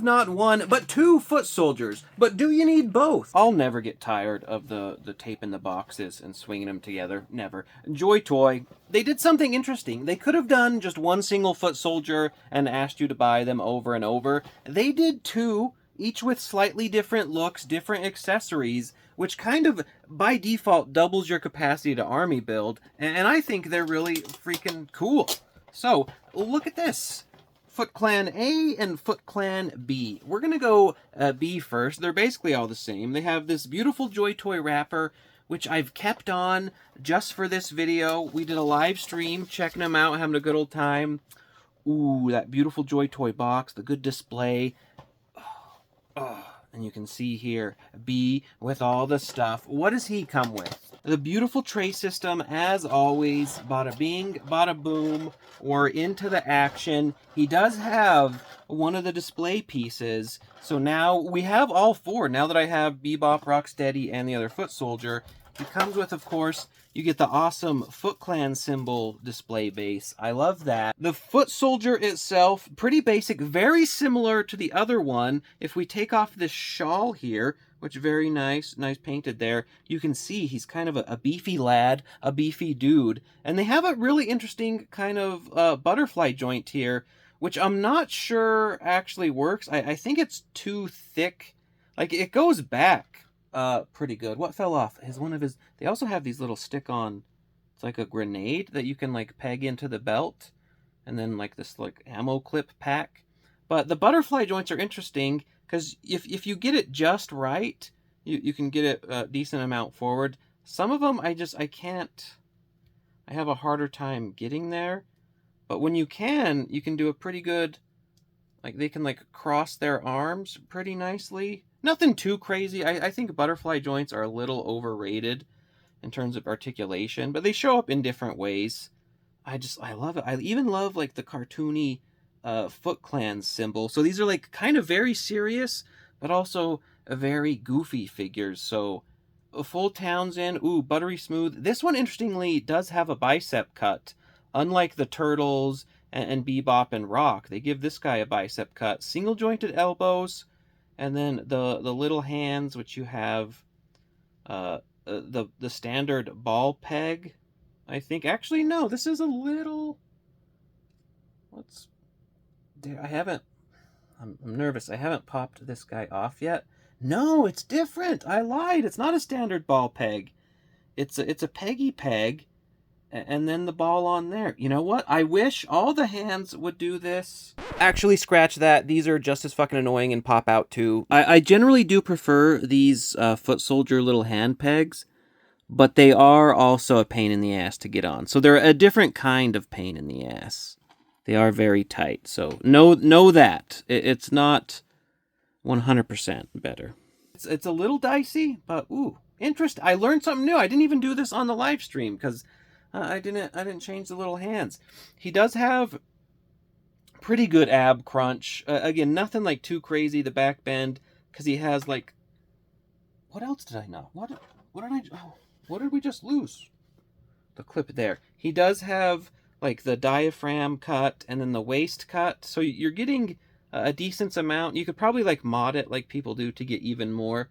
Not one, but two foot soldiers. But do you need both? I'll never get tired of the tape in the boxes and swinging them together. Never. JoyToy, they did something interesting. They could have done just one single foot soldier and asked you to buy them over and over. They did two, each with slightly different looks, different accessories, which kind of, by default, doubles your capacity to army build. And I think they're really freaking cool. So, look at this. Foot Clan A and Foot Clan B. We're going to go B first. They're basically all the same. They have this beautiful JoyToy wrapper, which I've kept on just for this video. We did a live stream, checking them out, having a good old time. Ooh, that beautiful JoyToy box, the good display. Oh, and you can see here, B with all the stuff. What does he come with? The beautiful tray system, as always. Bada bing, bada boom. We're into the action. He does have one of the display pieces. So now we have all four. Now that I have Bebop, Rocksteady, and the other foot soldier, he comes with, of course, you get the awesome Foot Clan symbol display base. I love that. The foot soldier itself, pretty basic, very similar to the other one. If we take off this shawl here, which very nice painted there, you can see he's kind of a beefy lad, a beefy dude. And they have a really interesting kind of butterfly joint here, which I'm not sure actually works. I think it's too thick. Like, it goes back pretty good. What fell off? They also have these little stick-on, it's like a grenade that you can like peg into the belt, and then like this like ammo clip pack. But the butterfly joints are interesting because if you get it just right, you can get it a decent amount forward. Some of them I can't. I have a harder time getting there. But when you can do a pretty good, like they can like cross their arms pretty nicely. Nothing too crazy. I think butterfly joints are a little overrated in terms of articulation, but they show up in different ways. I love it. I even love like the cartoony Foot Clan symbol. So these are like kind of very serious, but also very goofy figures. So full Townsend, ooh, buttery smooth. This one, interestingly, does have a bicep cut. Unlike the Turtles and Bebop and Rock, they give this guy a bicep cut. Single jointed elbows, and then the little hands, which you have the standard ball peg, I think. Actually, no, this is a little... I'm nervous. I haven't popped this guy off yet. No, it's different. I lied. It's not a standard ball peg. It's a peggy peg, and then the ball on there. You know what? I wish all the hands would do this. Actually, scratch that. These are just as fucking annoying and pop out too. I generally do prefer these foot soldier little hand pegs, but they are also a pain in the ass to get on. So they're a different kind of pain in the ass. They are very tight. So know that. It's not 100% better. It's a little dicey, but ooh, interest. I learned something new. I didn't even do this on the live stream because I didn't change the little hands. He does have pretty good ab crunch. Again, nothing like too crazy, the back bend, because he has like... What else did I know? What did we just lose? The clip there. He does have like the diaphragm cut and then the waist cut. So you're getting a decent amount. You could probably like mod it like people do to get even more.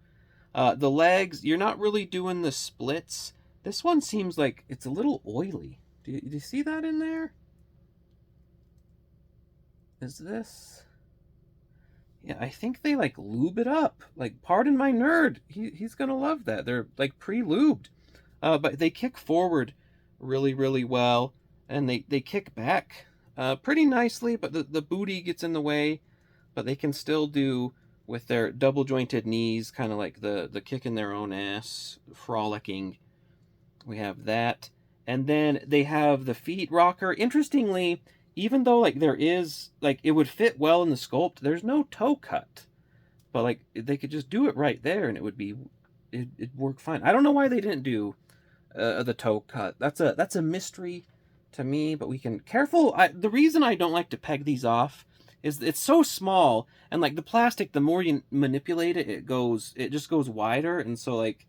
The legs, you're not really doing the splits. This one seems like it's a little oily. Do you see that in there? Is this... Yeah, I think they like lube it up. Like, pardon my nerd. He's gonna love that. They're like pre-lubed. But they kick forward really, really well. And they kick back pretty nicely, but the booty gets in the way. But they can still do with their double jointed knees, kind of like the kick in their own ass, frolicking. We have that. And then they have the feet rocker. Interestingly, even though like there is, like it would fit well in the sculpt, there's no toe cut. But like they could just do it right there and it'd work fine. I don't know why they didn't do the toe cut. That's a mystery to me, but we can... Careful, the reason I don't like to peg these off is it's so small, and like the plastic, the more you manipulate it, it just goes wider, and so like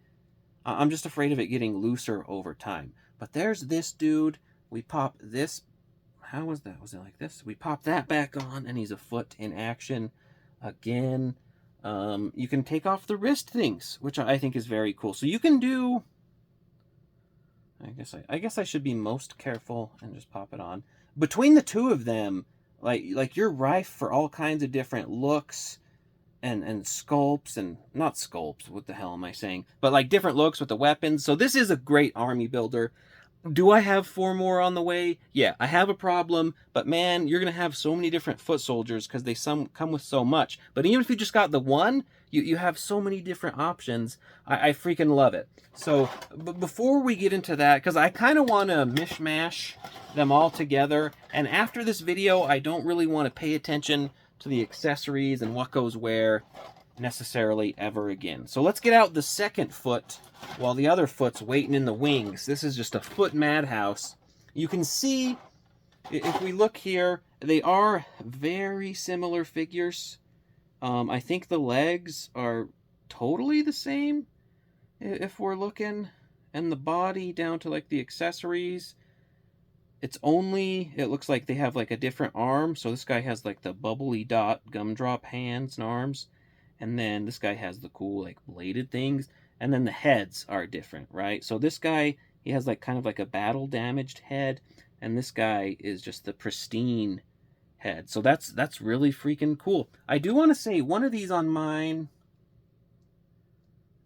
I'm just afraid of it getting looser over time. But there's this dude. We pop this. How was that? Was it like this? We pop that back on, and he's a foot in action. Again, you can take off the wrist things, which I think is very cool. So you can do... I guess I should be most careful and just pop it on. Between the two of them, like you're rife for all kinds of different looks and sculpts, and not sculpts, what the hell am I saying? But like different looks with the weapons. So this is a great army builder. Do I have 4 more on the way? Yeah, I have a problem, but man, you're going to have so many different foot soldiers because they come with so much. But even if you just got the one, you have so many different options. I freaking love it. So before we get into that, because I kind of want to mishmash them all together, and after this video, I don't really want to pay attention to the accessories and what goes where necessarily ever again. So let's get out the second foot while the other foot's waiting in the wings. This is just a foot madhouse. You can see, if we look here, they are very similar figures. I think the legs are totally the same if we're looking, and the body down to like the accessories. It's only, it looks like they have like a different arm. So this guy has like the bubbly dot gumdrop hands and arms. And then this guy has the cool like bladed things. And then the heads are different, right? So this guy, he has like kind of like a battle damaged head. And this guy is just the pristine head. So that's really freaking cool. I do want to say one of these on mine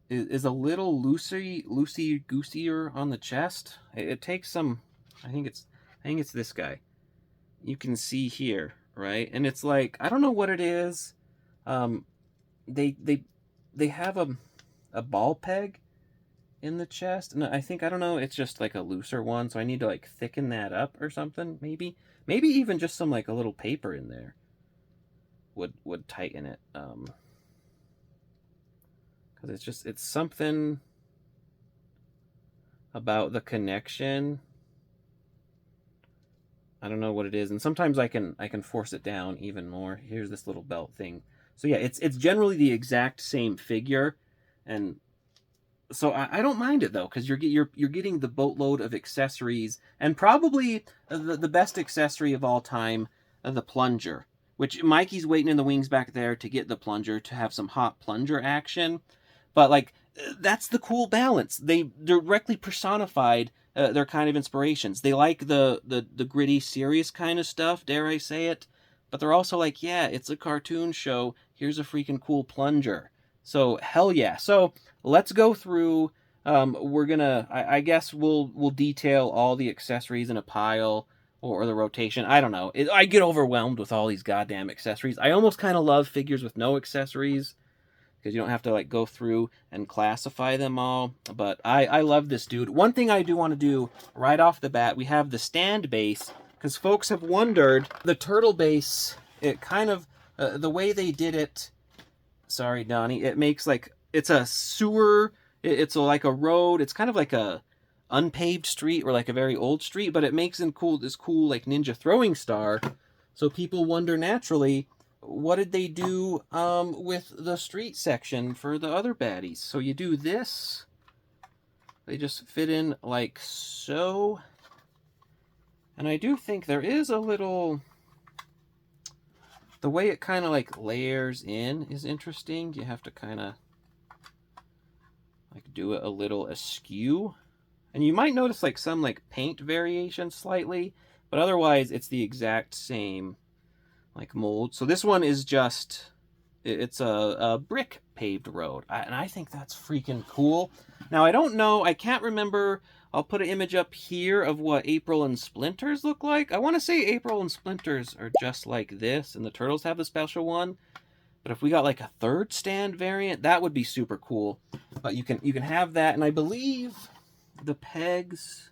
is a little loosey-goosier on the chest. It takes some, I think it's this guy. You can see here, right? And it's like, I don't know what it is. They have a ball peg in the chest, and I don't know, it's just like a looser one, so I need to like thicken that up or something, maybe even just some like a little paper in there would tighten it, because it's something about the connection. I don't know what it is, and sometimes I can force it down even more. Here's this little belt thing. So yeah, it's generally the exact same figure, and so I don't mind it though, because you're getting the boatload of accessories, and probably the best accessory of all time, the plunger. Which Mikey's waiting in the wings back there to get the plunger to have some hot plunger action, but like that's the cool balance. They directly personified their kind of inspirations. They like the gritty, serious kind of stuff, dare I say it, but they're also like, yeah, it's a cartoon show. Here's a freaking cool plunger. So hell yeah. So let's go through. We're gonna, I guess we'll detail all the accessories in a pile, or the rotation. I don't know. I get overwhelmed with all these goddamn accessories. I almost kind of love figures with no accessories, because you don't have to like go through and classify them all. But I love this dude. One thing I do want to do right off the bat, we have the stand base, because folks have wondered, the turtle base, it kind of, the way they did it, sorry Donnie, it makes like, it's a sewer, it's like a road, it's kind of like a unpaved street, or like a very old street, but it makes this cool like ninja throwing star. So people wonder naturally, what did they do with the street section for the other baddies? So you do this, they just fit in like so, and I do think there is a little, the way it kind of like layers in is interesting. You have to kind of like do it a little askew, and you might notice like some like paint variation slightly, but otherwise it's the exact same like mold. So this one is just, it's a brick paved road, and I think that's freaking cool. Now I don't know, I can't remember, I'll put an image up here of what April and Splinters look like. I want to say April and Splinters are just like this, and the Turtles have the special one. But if we got like a third stand variant, that would be super cool. But you can have that, and I believe the pegs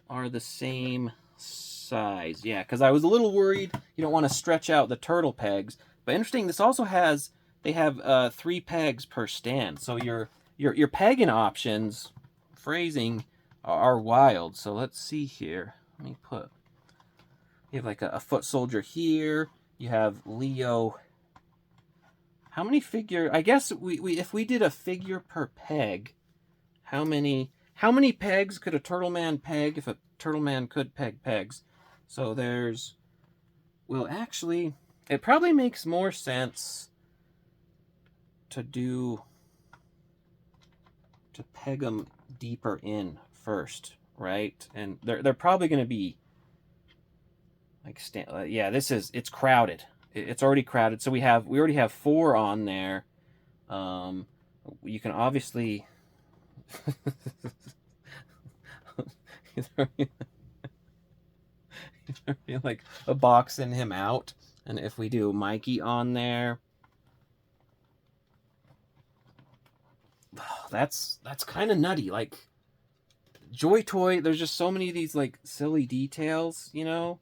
are the same size. Yeah, because I was a little worried you don't want to stretch out the turtle pegs. But interesting, this also has, they have 3 pegs per stand. So your pegging options, phrasing, are wild. So let's see here. Let me put, you have like a foot soldier here. You have Leo. How many figure, I guess if we did a figure per peg, how many pegs could a Turtle Man peg if a Turtle Man could peg pegs? So there's, well actually, It probably makes more sense to peg them deeper in first, right? And they're probably going to be like yeah, it's crowded. It's already crowded. So we already have 4 on there. You can obviously like a boxing him out, and if we do Mikey on there, that's kind of nutty. Like JoyToy, there's just so many of these like silly details, you know.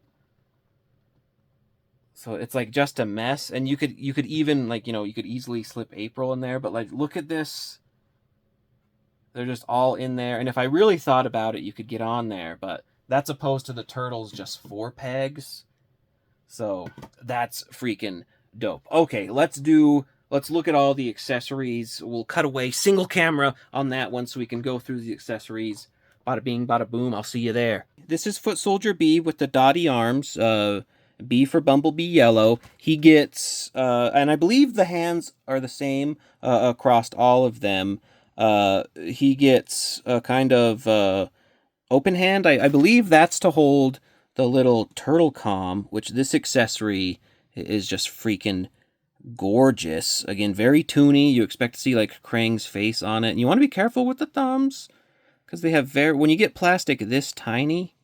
So it's like just a mess, and you could even like, you know, you could easily slip April in there, but like look at this. They're just all in there, and if I really thought about it, you could get on there, but that's opposed to the Turtles just 4 pegs. So that's freaking dope. Okay, let's look at all the accessories. We'll cut away single camera on that one so we can go through the accessories. Bada bing, bada boom. I'll see you there. This is Foot Soldier B with the dotty arms. B for Bumblebee yellow. He gets, and I believe the hands are the same across all of them. He gets a kind of open hand. I believe that's to hold the little turtle comm, which this accessory is just freaking gorgeous. Again, very toony. You expect to see like Krang's face on it. And you want to be careful with the thumbs, because they have when you get plastic this tiny,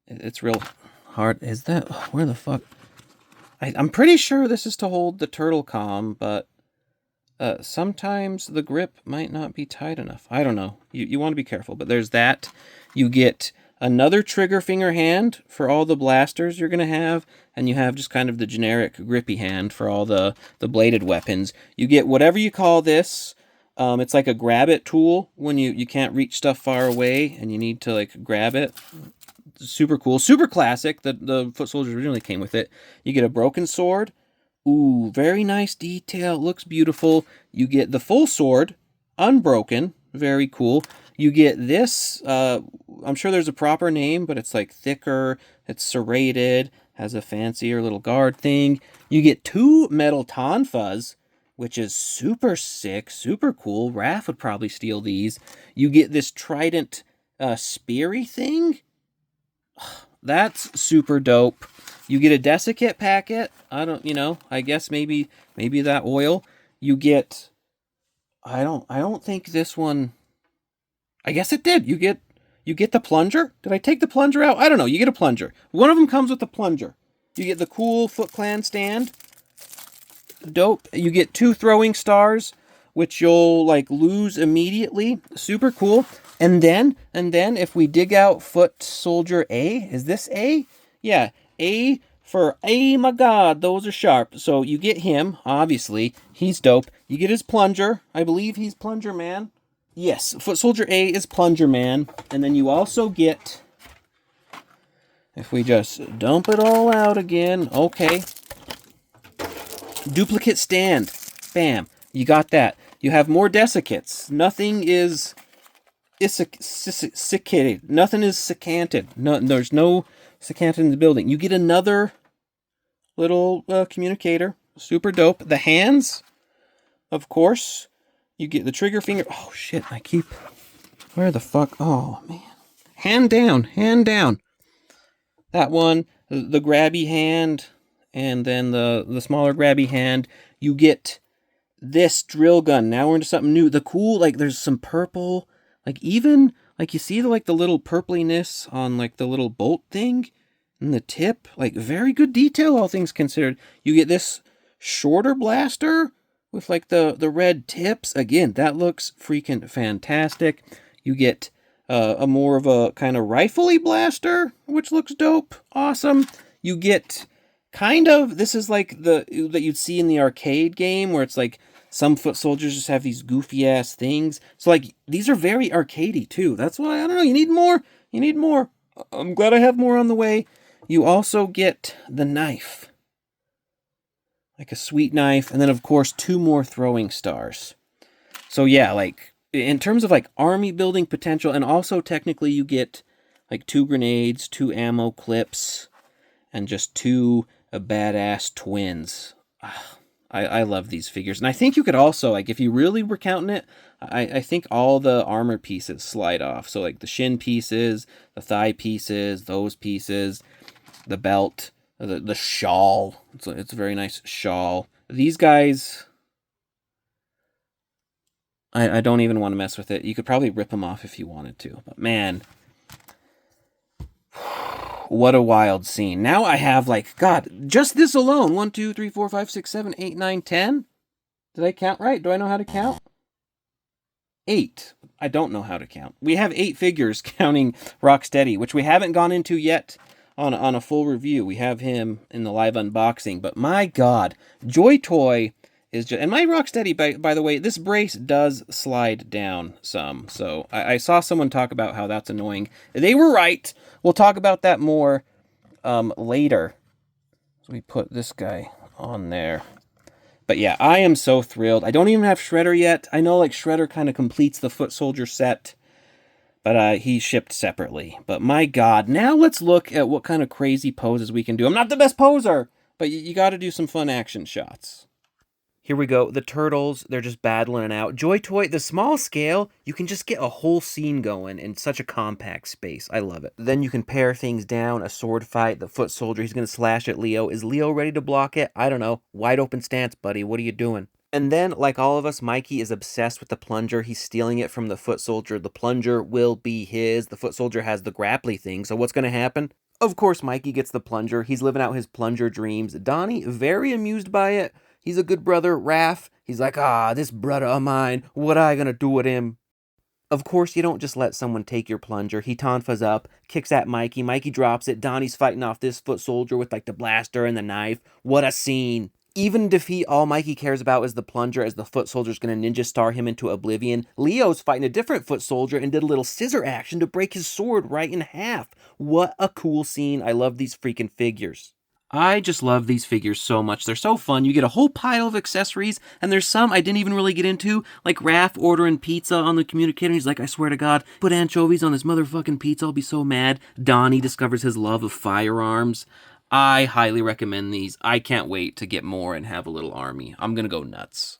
it's real hard. Is that, where the fuck? I'm pretty sure this is to hold the turtle comm, but sometimes the grip might not be tight enough. I don't know. You want to be careful, but there's that. You get another trigger finger hand for all the blasters you're going to have, and you have just kind of the generic grippy hand for all the bladed weapons. You get whatever you call this. It's like a grab it tool when you can't reach stuff far away and you need to like grab it. Super cool, super classic. The Foot Soldiers originally came with it. You get a broken sword. Ooh, very nice detail. Looks beautiful. You get the full sword, unbroken. Very cool. You get this. I'm sure there's a proper name, but it's like thicker. It's serrated. Has a fancier little guard thing. You get 2 metal tonfas, which is super sick, super cool. Raph would probably steal these. You get this trident speary thing. That's super dope. You get a desiccate packet. I guess maybe that oil. You get, I don't think this one, I guess it did. You get the plunger. Did I take the plunger out? I don't know. You get a plunger. One of them comes with the plunger. You get the cool Foot Clan stand. Dope. You get 2 throwing stars, which you'll like lose immediately. Super cool. And then if we dig out Foot Soldier A, is this A? Yeah, A for, oh my god, those are sharp. So you get him, obviously. He's dope. You get his plunger. I believe he's Plunger Man. Yes, Foot Soldier A is Plunger Man. And then you also get, if we just dump it all out again, okay. Duplicate stand. Bam. You got that. You have more desiccates. Nothing is siccated. Nothing is seccanted. No, there's no seccanted in the building. You get another little communicator. Super dope. The hands, of course. You get the trigger finger. Oh, shit. Where the fuck? Oh, man. Hand down. Hand down. That one. The grabby hand. And then the smaller grabby hand. You get this drill gun. Now we're into something new. The cool, like, there's some purple. Like, even, like, you see the little purpliness on, like, the little bolt thing and the tip. Like, very good detail, all things considered. You get this shorter blaster with, like, the red tips. Again, that looks freaking fantastic. You get a more of a kind of rifle-y blaster, which looks dope. Awesome. You get kind of, this is like that you'd see in the arcade game where it's like, some Foot Soldiers just have these goofy-ass things. So, like, these are very arcadey, too. That's why, I don't know, you need more. You need more. I'm glad I have more on the way. You also get the knife. Like a sweet knife. And then, of course, 2 more throwing stars. So, yeah, like, in terms of, like, army building potential, and also, technically, you get, like, 2 grenades, 2 ammo clips, and just 2 badass twins. Ah, I love these figures. And I think you could also, like, if you really were counting it, I think all the armor pieces slide off. So, like, the shin pieces, the thigh pieces, those pieces, the belt, the shawl. It's a very nice shawl. These guys, I don't even want to mess with it. You could probably rip them off if you wanted to. But, man, what a wild scene. Now I have, like, God, just this alone. 1, 2, 3, 4, 5, 6, 7, 8, 9, 10. Did I count right? Do I know how to count? 8. I don't know how to count. We have 8 figures counting Rocksteady, which we haven't gone into yet on a full review. We have him in the live unboxing. But my God, JoyToy is just... And my Rocksteady, by the way, this brace does slide down some. So I saw someone talk about how that's annoying. They were right. We'll talk about that more later. So we put this guy on there. But yeah, I am so thrilled. I don't even have Shredder yet. I know, like, Shredder kind of completes the Foot Soldier set, but he shipped separately. But my God, now let's look at what kind of crazy poses we can do. I'm not the best poser, but you got to do some fun action shots. Here we go. The Turtles, they're just battling it out. JoyToy, the small scale, you can just get a whole scene going in such a compact space. I love it. Then you can pare things down, a sword fight, the Foot Soldier, he's going to slash at Leo. Is Leo ready to block it? I don't know. Wide open stance, buddy. What are you doing? And then, like all of us, Mikey is obsessed with the plunger. He's stealing it from the Foot Soldier. The plunger will be his. The Foot Soldier has the grapply thing, so what's going to happen? Of course, Mikey gets the plunger. He's living out his plunger dreams. Donnie, very amused by it. He's a good brother. Raph, he's like, this brother of mine, what I gonna do with him? Of course, you don't just let someone take your plunger. He tonfas up, kicks at Mikey. Mikey drops it. Donnie's fighting off this Foot Soldier with, like, the blaster and the knife. What a scene. Even defeat, all Mikey cares about is the plunger, as the Foot Soldier's gonna ninja star him into oblivion. Leo's fighting a different Foot Soldier and did a little scissor action to break his sword right in half. What a cool scene. I love these freaking figures. I just love these figures so much. They're so fun. You get a whole pile of accessories, and there's some I didn't even really get into, like Raph ordering pizza on the communicator. He's like, I swear to God, put anchovies on this motherfucking pizza. I'll be so mad. Donnie discovers his love of firearms. I highly recommend these. I can't wait to get more and have a little army. I'm gonna go nuts.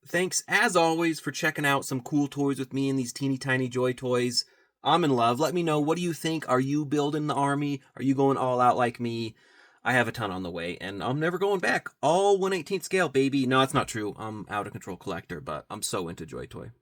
Thanks, as always, for checking out some cool toys with me and these teeny tiny JoyToys. I'm in love. Let me know, what do you think? Are you building the army? Are you going all out like me? I have a ton on the way, and I'm never going back. All 1/18 scale, baby. No, that's not true. I'm out of control collector, but I'm so into JoyToy.